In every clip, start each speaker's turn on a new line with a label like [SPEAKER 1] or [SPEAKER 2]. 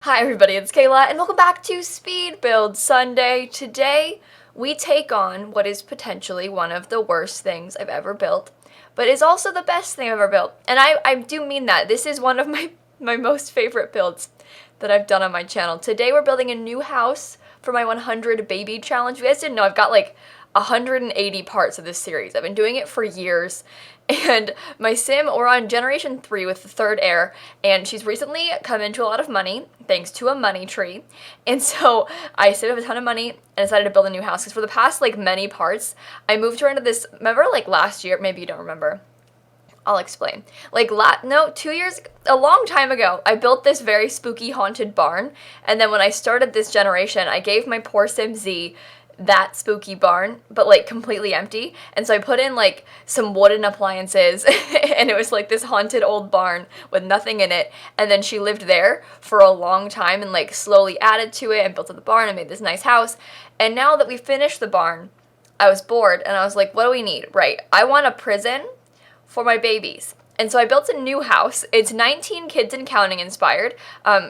[SPEAKER 1] Hi everybody, it's Kayla, and welcome back to Speed Build Sunday. Today, we take on what is potentially one of the worst things I've ever built, but is also the best thing I've ever built. And I do mean that. This is one of my most favorite builds that I've done on my channel. Today, we're building a new house for my 100 baby challenge. If you guys didn't know, I've got like 180 parts of this series. I've been doing it for years, and my sim, we're on generation 3 with the third heir, and she's recently come into a lot of money thanks to a money tree. And so I saved up a ton of money and decided to build a new house, because for the past like many parts I moved her into this, remember like last year, maybe you don't remember, I'll explain. Like, 2 years, a long time ago, I built this very spooky haunted barn, and then when I started this generation, I gave my poor Sim Z that spooky barn, but like completely empty, and so I put in like some wooden appliances, and it was like this haunted old barn with nothing in it, and then she lived there for a long time and like slowly added to it and built up the barn and made this nice house. And now that we finished the barn, I was bored, and I was like, what do we need? Right, I want a prison for my babies. And so I built a new house. It's 19 Kids and Counting inspired.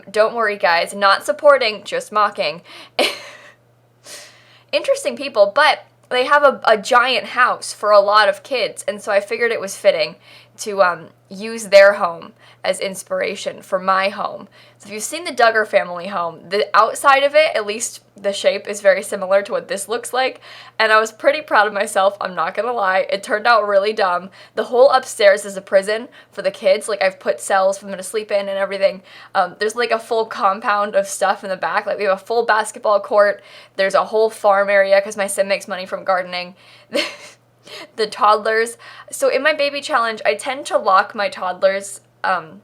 [SPEAKER 1] Don't worry, guys, not supporting, just mocking. Interesting people, but they have a giant house for a lot of kids, and so I figured it was fitting to use their home as inspiration for my home. So if you've seen the Duggar family home, the outside of it, at least the shape, is very similar to what this looks like, and I was pretty proud of myself, I'm not gonna lie. It turned out really dumb. The whole upstairs is a prison for the kids. Like, I've put cells for them to sleep in and everything. There's like a full compound of stuff in the back. Like, we have a full basketball court. There's a whole farm area because my sim makes money from gardening. The toddlers. So in my baby challenge, I tend to lock my toddlers, I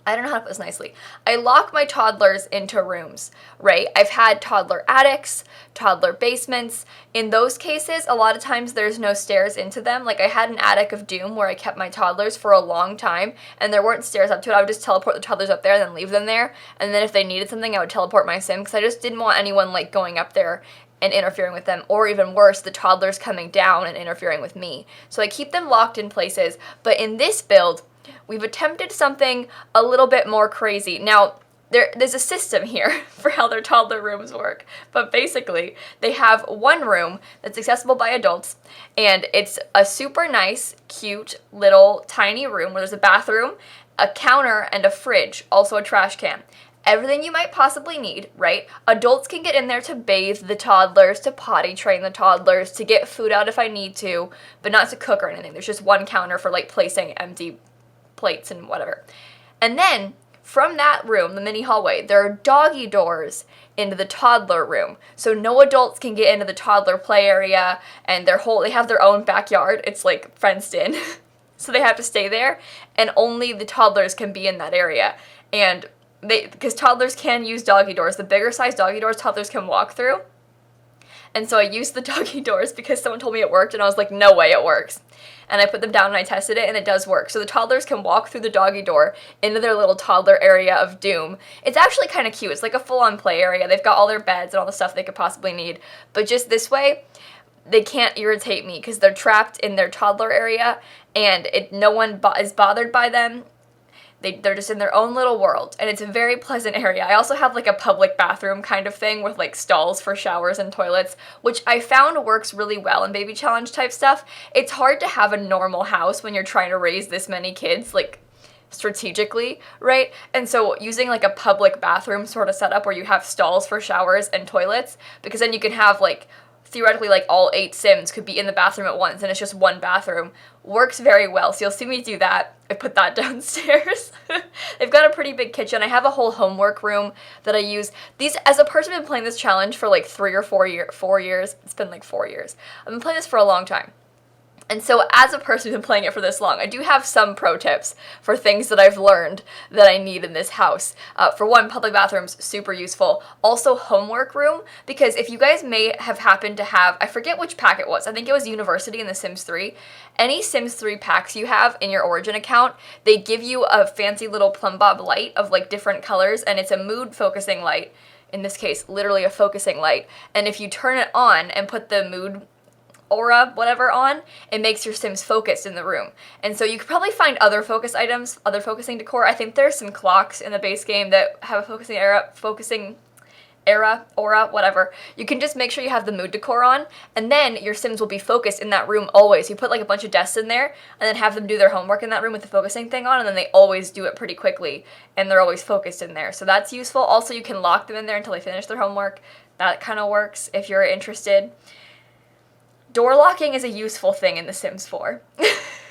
[SPEAKER 1] don't know how to put this nicely. I lock my toddlers into rooms, right? I've had toddler attics, toddler basements. In those cases, a lot of times there's no stairs into them. Like, I had an attic of doom where I kept my toddlers for a long time, and there weren't stairs up to it. I would just teleport the toddlers up there and then leave them there. And then if they needed something, I would teleport my sim, because I just didn't want anyone like going up there and interfering with them, or even worse, the toddlers coming down and interfering with me. So I keep them locked in places. But in this build, we've attempted something a little bit more crazy. Now, there's a system here for how their toddler rooms work, but basically, they have one room that's accessible by adults, and it's a super nice, cute, little, tiny room where there's a bathroom, a counter, and a fridge, also a trash can. Everything you might possibly need, right? Adults can get in there to bathe the toddlers, to potty train the toddlers, to get food out if I need to, but not to cook or anything. There's just one counter for like placing empty plates and whatever. And then from that room, the mini hallway, there are doggy doors into the toddler room. So no adults can get into the toddler play area, and they have their own backyard. It's like fenced in. So they have to stay there, and only the toddlers can be in that area. And because toddlers can use doggy doors, the bigger size doggy doors toddlers can walk through. And so I used the doggy doors because someone told me it worked, and I was like, no way it works. And I put them down and I tested it, and it does work. So the toddlers can walk through the doggy door into their little toddler area of doom. It's actually kind of cute. It's like a full-on play area. They've got all their beds and all the stuff they could possibly need. But just this way, they can't irritate me because they're trapped in their toddler area, and no one is bothered by them. They're just in their own little world, and it's a very pleasant area. I also have like a public bathroom kind of thing with like stalls for showers and toilets, which I found works really well in baby challenge type stuff. It's hard to have a normal house when you're trying to raise this many kids, like strategically, right? And so using like a public bathroom sort of setup where you have stalls for showers and toilets, because then you can have like theoretically like all 8 sims could be in the bathroom at once, and it's just one bathroom, works very well. So you'll see me do that. I put that downstairs. They've got a pretty big kitchen. I have a whole homework room that I use. These, as a person who's been playing this challenge for like 4 years, it's been like 4 years. I've been playing this for a long time. And so as a person who's been playing it for this long, I do have some pro tips for things that I've learned that I need in this house. For one, public bathrooms, super useful. Also, homework room, because if you guys may have happened to have, I forget which pack it was, I think it was University in The Sims 3. Any Sims 3 packs you have in your Origin account, they give you a fancy little plumb bob light of like different colors, and it's a mood focusing light. In this case, literally a focusing light. And if you turn it on and put the mood aura, whatever, on, it makes your Sims focused in the room. And so you could probably find other focus items, other focusing decor. I think there's some clocks in the base game that have a aura, whatever. You can just make sure you have the mood decor on, and then your Sims will be focused in that room always. You put like a bunch of desks in there, and then have them do their homework in that room with the focusing thing on, and then they always do it pretty quickly, and they're always focused in there. So that's useful. Also, you can lock them in there until they finish their homework. That kind of works if you're interested. Door locking is a useful thing in The Sims 4.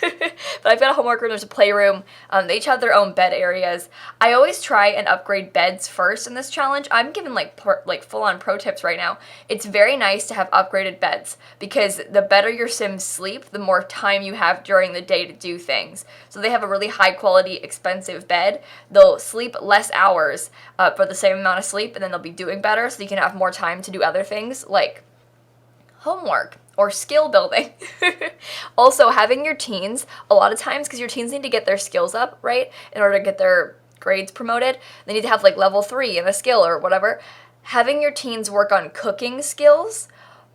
[SPEAKER 1] But I've got a homework room, there's a playroom, they each have their own bed areas. I always try and upgrade beds first in this challenge. I'm giving like full-on pro tips right now. It's very nice to have upgraded beds, because the better your Sims sleep, the more time you have during the day to do things. So they have a really high quality, expensive bed. They'll sleep less hours for the same amount of sleep, and then they'll be doing better, so you can have more time to do other things like homework or skill building. Also, having your teens, a lot of times, because your teens need to get their skills up, right, in order to get their grades promoted, they need to have like level 3 in a skill or whatever. Having your teens work on cooking skills,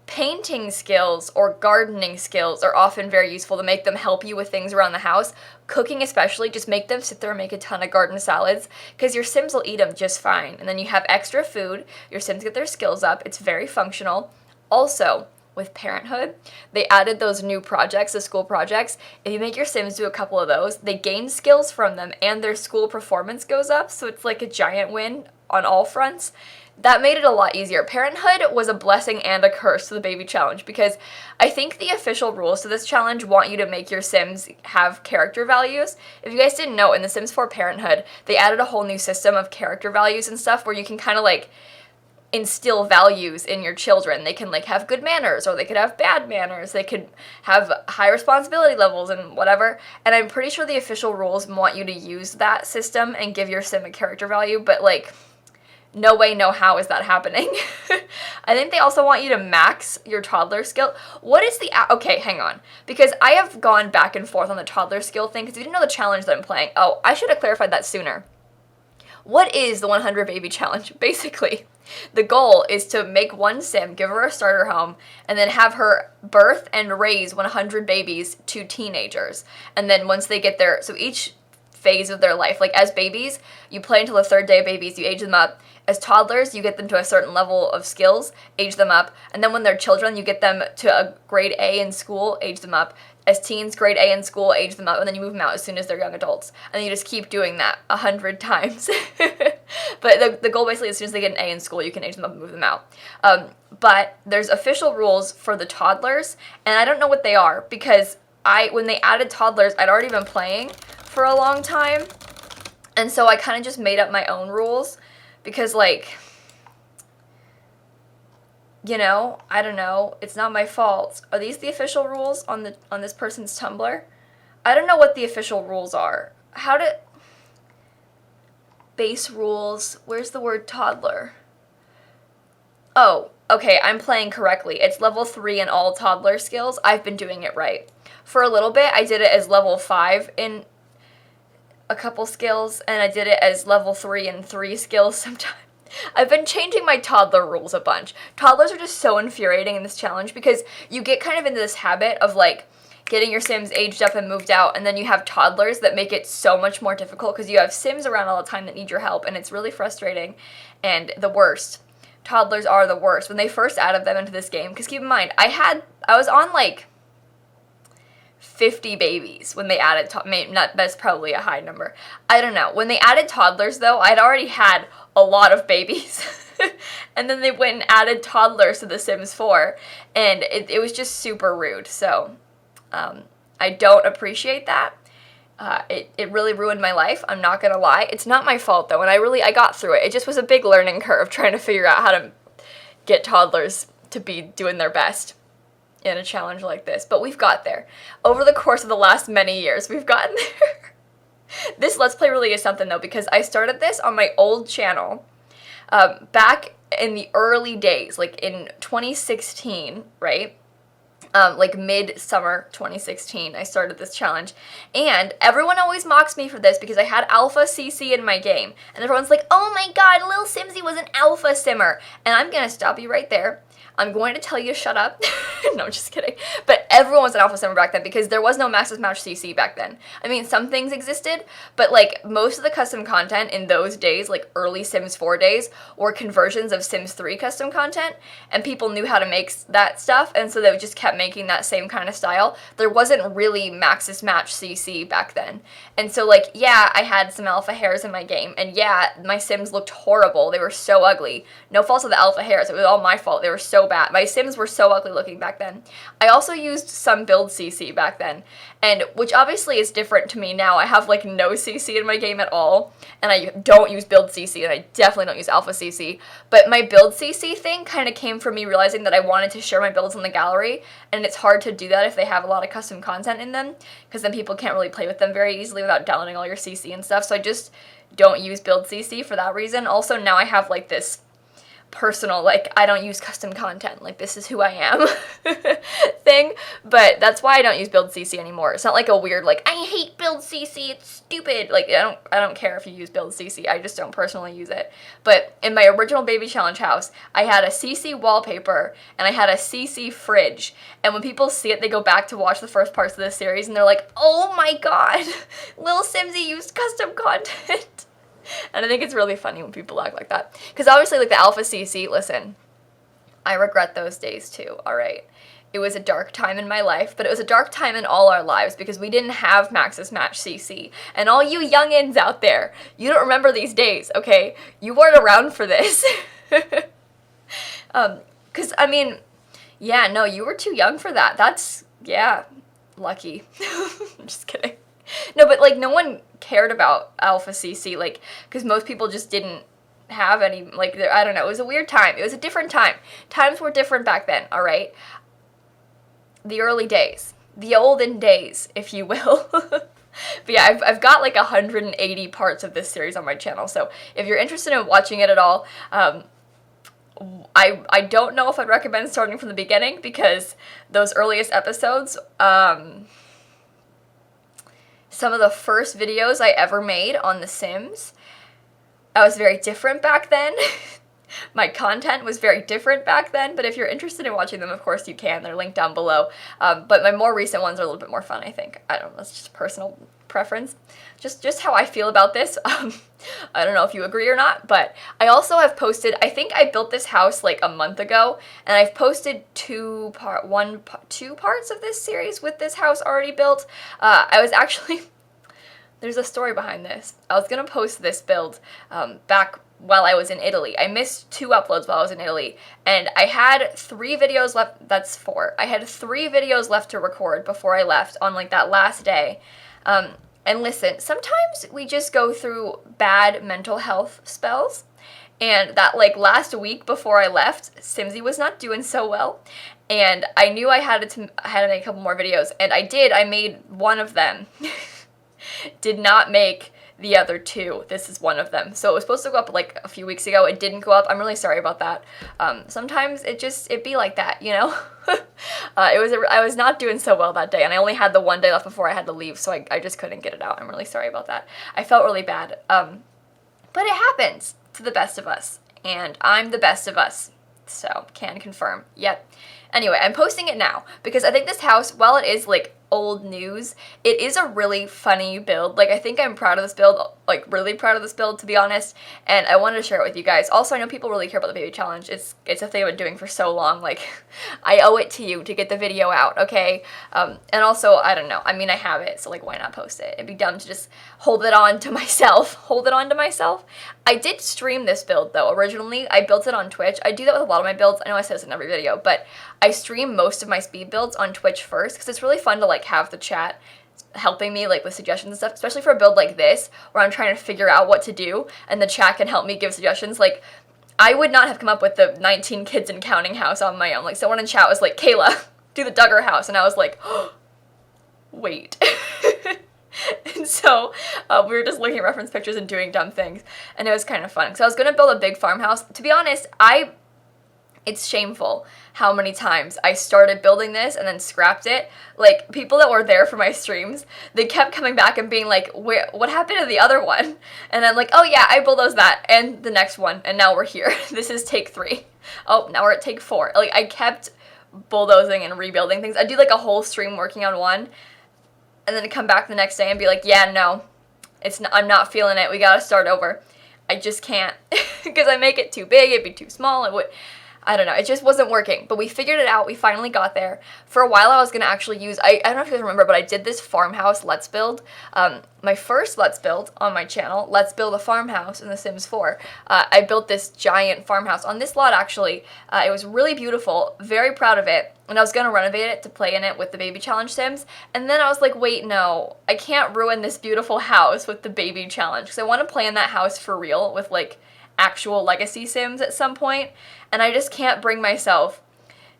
[SPEAKER 1] painting skills, or gardening skills are often very useful to make them help you with things around the house. Cooking especially, just make them sit there and make a ton of garden salads, because your Sims will eat them just fine. And then you have extra food, your Sims get their skills up, it's very functional. Also, with Parenthood, they added those new projects, the school projects. If you make your Sims do a couple of those, they gain skills from them and their school performance goes up, so it's like a giant win on all fronts. That made it a lot easier. Parenthood was a blessing and a curse to the baby challenge, because I think the official rules to this challenge want you to make your Sims have character values. If you guys didn't know, in The Sims 4 Parenthood, they added a whole new system of character values and stuff where you can kind of like instill values in your children. They can like have good manners, or they could have bad manners. They could have high responsibility levels and whatever. And I'm pretty sure the official rules want you to use that system and give your Sim a character value, but like, no way, no how is that happening. I think they also want you to max your toddler skill. What is the... Okay, hang on. Because I have gone back and forth on the toddler skill thing, because you didn't know the challenge that I'm playing. Oh, I should have clarified that sooner. What is the 100 baby challenge? Basically, the goal is to make one Sim, give her a starter home, and then have her birth and raise 100 babies to teenagers. And then once they get there, so each phase of their life, like as babies, you play until the 3rd day of babies, you age them up. As toddlers, you get them to a certain level of skills, age them up. And then when they're children, you get them to a grade A in school, age them up. As teens, grade A in school, age them up, and then you move them out as soon as they're young adults. And then you just keep doing that 100 times. But the goal basically, as soon as they get an A in school, you can age them up and move them out. But there's official rules for the toddlers, and I don't know what they are, because when they added toddlers, I'd already been playing for a long time, and so I kind of just made up my own rules, because like, you know, I don't know, it's not my fault. Are these the official rules on this person's Tumblr? I don't know what the official rules are. Base rules, where's the word toddler? Oh, okay, I'm playing correctly. It's level 3 in all toddler skills. I've been doing it right. For a little bit, I did it as level 5 in a couple skills, and I did it as level 3 in 3 skills sometimes. I've been changing my toddler rules a bunch. Toddlers are just so infuriating in this challenge, because you get kind of into this habit of like getting your Sims aged up and moved out, and then you have toddlers that make it so much more difficult, because you have Sims around all the time that need your help, and it's really frustrating and the worst. Toddlers are the worst. When they first added them into this game, because keep in mind, I was on like 50 babies when they added, that's probably a high number. I don't know. When they added toddlers, though, I'd already had a lot of babies. And then they went and added toddlers to The Sims 4, and it was just super rude. So I don't appreciate that. It really ruined my life, I'm not gonna lie. It's not my fault, though, and I got through it. It just was a big learning curve trying to figure out how to get toddlers to be doing their best in a challenge like this, but we've got there. Over the course of the last many years, we've gotten there. This Let's Play really is something, though, because I started this on my old channel back in the early days, like in 2016, right? Like mid-summer 2016, I started this challenge, and everyone always mocks me for this because I had Alpha CC in my game, and everyone's like, oh my god, lilsimsie was an Alpha Simmer, and I'm gonna stop you right there. I'm going to tell you to shut up. No, just kidding. But everyone was an alpha simmer back then because there was no Maxis Match CC back then. I mean, some things existed, but like most of the custom content in those days, like early Sims 4 days, were conversions of Sims 3 custom content, and people knew how to make that stuff, and so they just kept making that same kind of style. There wasn't really Maxis Match CC back then. And so like, yeah, I had some alpha hairs in my game, and yeah, my Sims looked horrible. They were so ugly. No fault of the alpha hairs. It was all my fault. They were so bad. My Sims were so ugly looking back then. I also used some build CC back then, and which obviously is different to me now. I have like no CC in my game at all, and I don't use build CC, and I definitely don't use alpha CC. But my build CC thing kind of came from me realizing that I wanted to share my builds in the gallery, and it's hard to do that if they have a lot of custom content in them, because then people can't really play with them very easily without downloading all your CC and stuff. So I just don't use build CC for that reason. Also, now I have like this personal, like, I don't use custom content, like, this is who I am thing, but that's why I don't use build CC anymore. It's not like a weird, like, I hate build CC, it's stupid. Like, I don't care if you use build CC, I just don't personally use it. But in my original Baby Challenge house, I had a CC wallpaper, and I had a CC fridge, and when people see it, they go back to watch the first parts of this series, and they're like, oh my god, lilsimsie used custom content. And I think it's really funny when people act like that. Because obviously, like, the alpha CC, listen, I regret those days too, alright? It was a dark time in my life, but it was a dark time in all our lives because we didn't have Maxis Match CC. And all you youngins out there, you don't remember these days, okay? You weren't around for this. Because, I mean, yeah, no, you were too young for that. That's, yeah, lucky. I'm just kidding. No, but, like, no one cared about alpha CC, like, because most people just didn't have any, like, I don't know, it was a weird time. It was a different time. Times were different back then, all right? The early days. The olden days, if you will. But yeah, I've got, like, 180 parts of this series on my channel, so if you're interested in watching it at all, I don't know if I'd recommend starting from the beginning, because those earliest episodes, some of the first videos I ever made on The Sims, I was very different back then. My content was very different back then, but if you're interested in watching them, of course you can. They're linked down below. But my more recent ones are a little bit more fun, I think. I don't know, that's just personal preference. Just how I feel about this. I don't know if you agree or not, but I also have posted, I think I built this house like a month ago, and I've posted two parts of this series with this house already built. I was actually, there's a story behind this. I was gonna post this build back while I was in Italy. I missed 2 uploads while I was in Italy, and I had 3 videos left, that's 4. I had 3 videos left to record before I left on like that last day. And listen, sometimes we just go through bad mental health spells, and that like last week before I left, Simsie was not doing so well, and I knew I had to make a couple more videos, and I did. I made one of them. Did not make the other 2. This is one of them. So it was supposed to go up like a few weeks ago. It didn't go up. I'm really sorry about that. Sometimes it be like that, you know? I was not doing so well that day, and I only had the 1 day left before I had to leave, so I just couldn't get it out. I'm really sorry about that. I felt really bad. But it happens to the best of us, and I'm the best of us. So, can confirm. Yep. Anyway, I'm posting it now, because I think this house, while it is like old news, it is a really funny build. Like, I think I'm proud of this build, like really proud of this build, to be honest, and I wanted to share it with you guys. Also, I know people really care about the baby challenge. It's a thing I've been doing for so long. Like, I owe it to you to get the video out, okay? And also, I don't know, I mean, I have it, so like, why not post it? It'd be dumb to just hold it on to myself. Hold it on to myself. I did stream this build, though. Originally, I built it on Twitch. I do that with a lot of my builds. I know I say this in every video, but I stream most of my speed builds on Twitch first, because it's really fun to like have the chat helping me like with suggestions and stuff, especially for a build like this where I'm trying to figure out what to do and the chat can help me give suggestions. Like, I would not have come up with the 19 kids and counting house on my own. Like, someone in chat was like, Kayla, do the Duggar house, and I was like, oh, wait. And so we were just looking at reference pictures and doing dumb things, and it was kind of fun. So I was going to build a big farmhouse. To be honest, I It's shameful how many times I started building this and then scrapped it. Like, people that were there for my streams, they kept coming back and being like, what happened to the other one? And I'm like, oh yeah, I bulldozed that, and the next one, and now we're here. This is take 3. Oh, now we're at take 4. Like, I kept bulldozing and rebuilding things. I'd do like a whole stream working on one, and then come back the next day and be like, yeah, no, I'm not feeling it. We gotta start over. I just can't, because I make it too big, it'd be too small, I don't know, it just wasn't working, but we figured it out. We finally got there. For a while I was going to actually use, I don't know if you guys remember, but I did this farmhouse Let's Build. My first Let's Build on my channel, Let's Build a Farmhouse in The Sims 4. I built this giant farmhouse on this lot, actually. It was really beautiful, very proud of it, and I was going to renovate it to play in it with the Baby Challenge Sims, and then I was like, wait, no, I can't ruin this beautiful house with the Baby Challenge, because I want to play in that house for real with, like, actual legacy Sims at some point, and I just can't bring myself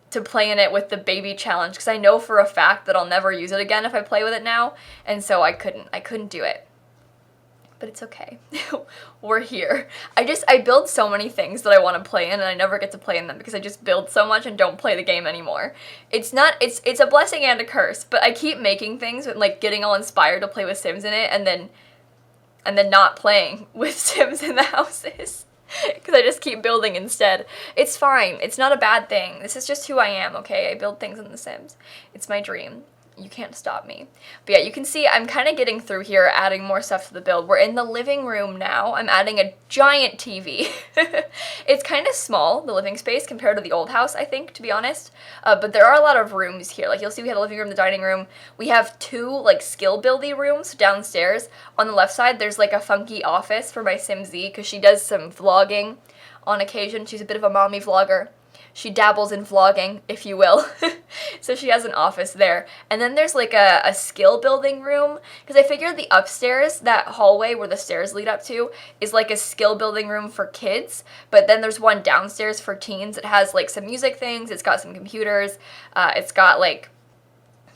[SPEAKER 1] to play in it with the Baby Challenge, because I know for a fact that I'll never use it again if I play with it now, and so I couldn't do it. But it's okay. We're here. I build so many things that I want to play in, and I never get to play in them because I just build so much and don't play the game anymore. It's a blessing and a curse, but I keep making things and like getting all inspired to play with Sims in it, and then not playing with Sims in the houses. Because I just keep building instead. It's fine. It's not a bad thing. This is just who I am, okay? I build things in The Sims. It's my dream. You can't stop me. But yeah, you can see I'm kind of getting through here, adding more stuff to the build. We're in the living room now. I'm adding a giant TV. It's kind of small, the living space, compared to the old house, I think, to be honest. But there are a lot of rooms here. Like, you'll see we have the living room, the dining room. We have 2, like, skill-buildy rooms downstairs. On the left side, there's, like, a funky office for my Simsie, because she does some vlogging on occasion. She's a bit of a mommy vlogger. She dabbles in vlogging, if you will. So she has an office there. And then there's like a skill building room, because I figured the upstairs, that hallway where the stairs lead up to, is like a skill building room for kids. But then there's one downstairs for teens. It has like some music things. It's got some computers. It's got like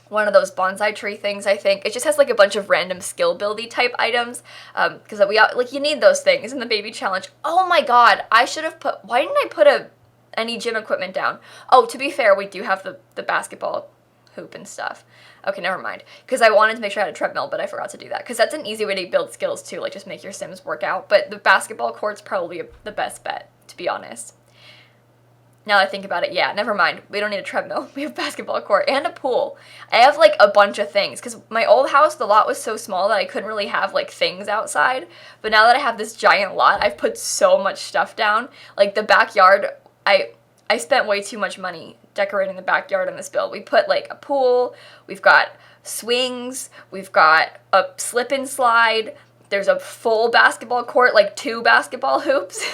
[SPEAKER 1] one of those bonsai tree things, I think. It just has like a bunch of random skill buildy type items, because you need those things in the Baby Challenge. Oh my god, I should have why didn't I put any gym equipment down? Oh, to be fair, we do have the basketball hoop and stuff. Okay, never mind. Because I wanted to make sure I had a treadmill, but I forgot to do that. Because that's an easy way to build skills too, like just make your Sims work out. But the basketball court's probably the best bet, to be honest. Now that I think about it, yeah, never mind. We don't need a treadmill. We have a basketball court and a pool. I have like a bunch of things, because my old house, the lot was so small that I couldn't really have like things outside. But now that I have this giant lot, I've put so much stuff down. Like the backyard, I spent way too much money decorating the backyard in this build. We put like a pool, we've got swings, we've got a slip and slide, there's a full basketball court, like 2 basketball hoops.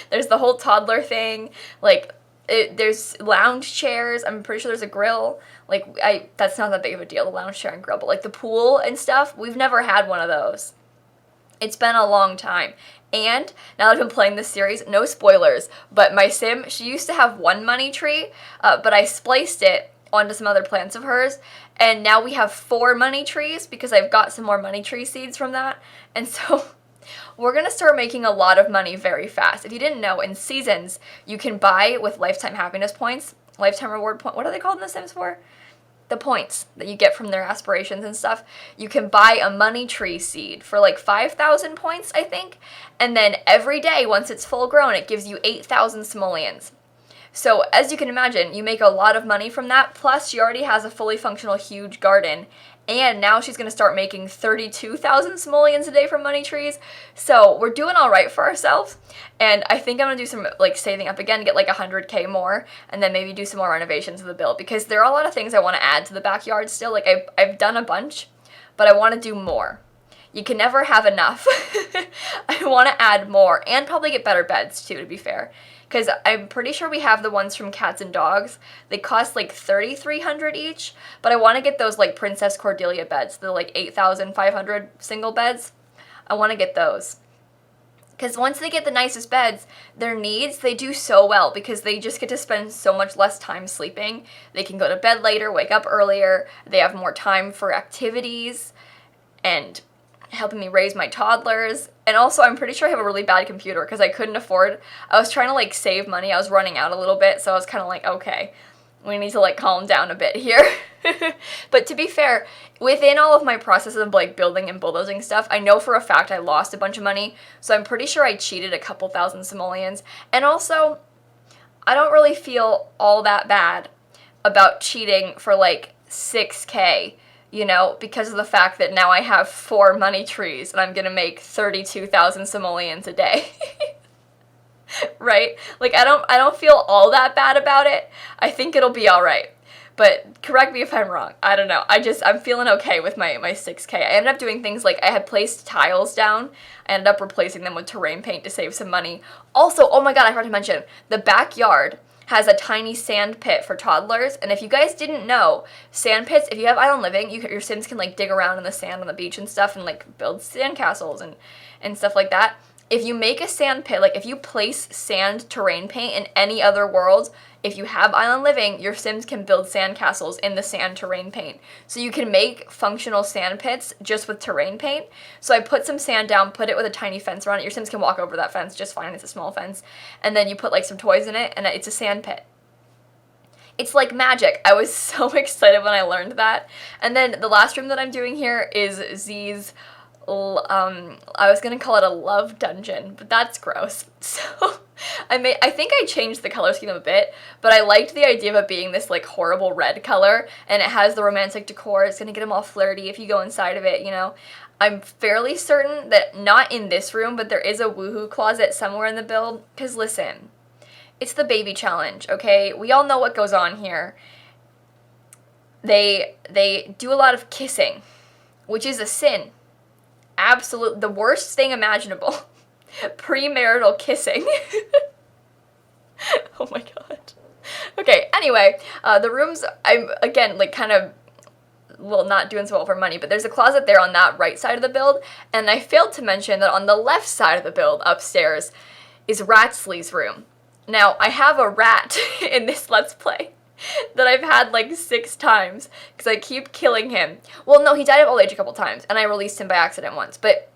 [SPEAKER 1] There's the whole toddler thing, like there's lounge chairs. I'm pretty sure there's a grill. Like that's not that big of a deal, the lounge chair and grill, but like the pool and stuff, we've never had one of those. It's been a long time. And now that I've been playing this series, no spoilers, but my Sim, she used to have 1 money tree, but I spliced it onto some other plants of hers, and now we have 4 money trees because I've got some more money tree seeds from that. And so we're going to start making a lot of money very fast. If you didn't know, in seasons, you can buy with lifetime happiness points, lifetime reward point, what are they called in The Sims 4? The points that you get from their aspirations and stuff. You can buy a money tree seed for like 5,000 points, I think, and then every day once it's full grown it gives you 8,000 simoleons. So as you can imagine, you make a lot of money from that, plus she already has a fully functional huge garden, and now she's going to start making 32,000 simoleons a day from money trees. So we're doing all right for ourselves, and I think I'm going to do some like saving up again, get like 100k more, and then maybe do some more renovations of the build, because there are a lot of things I want to add to the backyard still. Like I've done a bunch, but I want to do more. You can never have enough. I want to add more, and probably get better beds too, to be fair. Because I'm pretty sure we have the ones from cats and dogs. They cost like 3,300 each, but I want to get those like Princess Cordelia beds, the like 8,500 single beds. I want to get those. Because once they get the nicest beds, their needs, they do so well, because they just get to spend so much less time sleeping. They can go to bed later, wake up earlier, they have more time for activities, and helping me raise my toddlers. And also, I'm pretty sure I have a really bad computer because I couldn't afford, I was trying to like save money. I was running out a little bit, so I was kind of like, okay, we need to like calm down a bit here. But to be fair, within all of my processes of like building and bulldozing stuff, I know for a fact I lost a bunch of money, so I'm pretty sure I cheated a couple thousand simoleons. And also, I don't really feel all that bad about cheating for like 6K, you know, because of the fact that now I have 4 money trees and I'm gonna make 32,000 simoleons a day. Right? Like, I don't feel all that bad about it. I think it'll be all right. But correct me if I'm wrong. I don't know. I'm feeling okay with my 6K. I ended up doing things like I had placed tiles down. I ended up replacing them with terrain paint to save some money. Also, oh my god, I forgot to mention, the backyard has a tiny sand pit for toddlers. And if you guys didn't know, sand pits, if you have island living, your Sims can like dig around in the sand on the beach and stuff and like build sand castles and stuff like that. If you make a sand pit, like if you place sand terrain paint in any other world, if you have island living, your Sims can build sand castles in the sand terrain paint. So you can make functional sand pits just with terrain paint. So I put some sand down, put it with a tiny fence around it. Your Sims can walk over that fence just fine. It's a small fence. And then you put like some toys in it and it's a sand pit. It's like magic. I was so excited when I learned that. And then the last room that I'm doing here is Z's, I was gonna call it a love dungeon, but that's gross. So I think I changed the color scheme a bit, but I liked the idea of it being this like horrible red color, and it has the romantic decor. It's gonna get them all flirty if you go inside of it, you know. I'm fairly certain that not in this room, but there is a woohoo closet somewhere in the build, because listen, it's the baby challenge, okay? We all know what goes on here. They do a lot of kissing, which is a sin. Absolute, the worst thing imaginable. Premarital kissing. Oh my god. Okay, anyway, the rooms, I'm, again, like, kind of, well, not doing so well for money, but there's a closet there on that right side of the build, and I failed to mention that on the left side of the build, upstairs, is Ratsley's room. Now, I have a rat in this Let's Play that I've had like 6 times because I keep killing him. Well, no, he died of old age a couple times, and I released him by accident once, but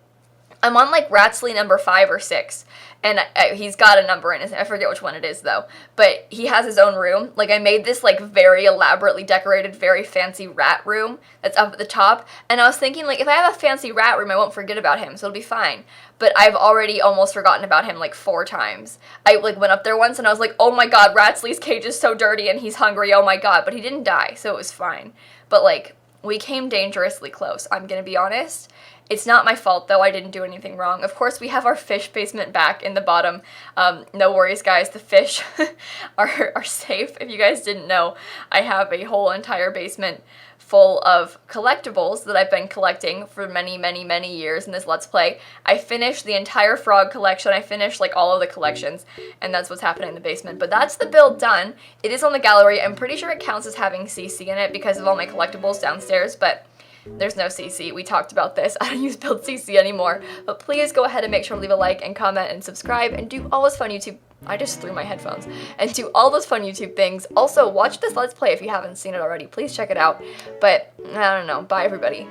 [SPEAKER 1] I'm on like Ratsley number 5 or 6, and he's got a number in his, I forget which one it is though, but he has his own room. Like, I made this like very elaborately decorated, very fancy rat room that's up at the top, and I was thinking, like, if I have a fancy rat room, I won't forget about him, so it'll be fine. But I've already almost forgotten about him like 4 times. I like went up there once and I was like, oh my god, Ratsley's cage is so dirty and he's hungry, oh my god, but he didn't die, so it was fine. But like, we came dangerously close, I'm gonna be honest. It's not my fault, though. I didn't do anything wrong. Of course, we have our fish basement back in the bottom. No worries, guys. The fish are safe. If you guys didn't know, I have a whole entire basement full of collectibles that I've been collecting for many, many, many years in this Let's Play. I finished the entire frog collection. I finished, like, all of the collections, and that's what's happening in the basement. But that's the build done. It is on the gallery. I'm pretty sure it counts as having CC in it because of all my collectibles downstairs, but there's no CC. We talked about this. I don't use build CC anymore. But please go ahead and make sure to leave a like and comment and subscribe and do all those fun YouTube... I just threw my headphones. And do all those fun YouTube things. Also, watch this Let's Play if you haven't seen it already. Please check it out. But, I don't know. Bye, everybody.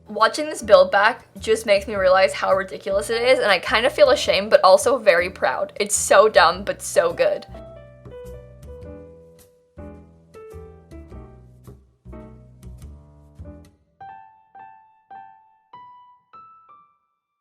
[SPEAKER 1] Watching this build back just makes me realize how ridiculous it is, and I kind of feel ashamed, but also very proud. It's so dumb, but so good.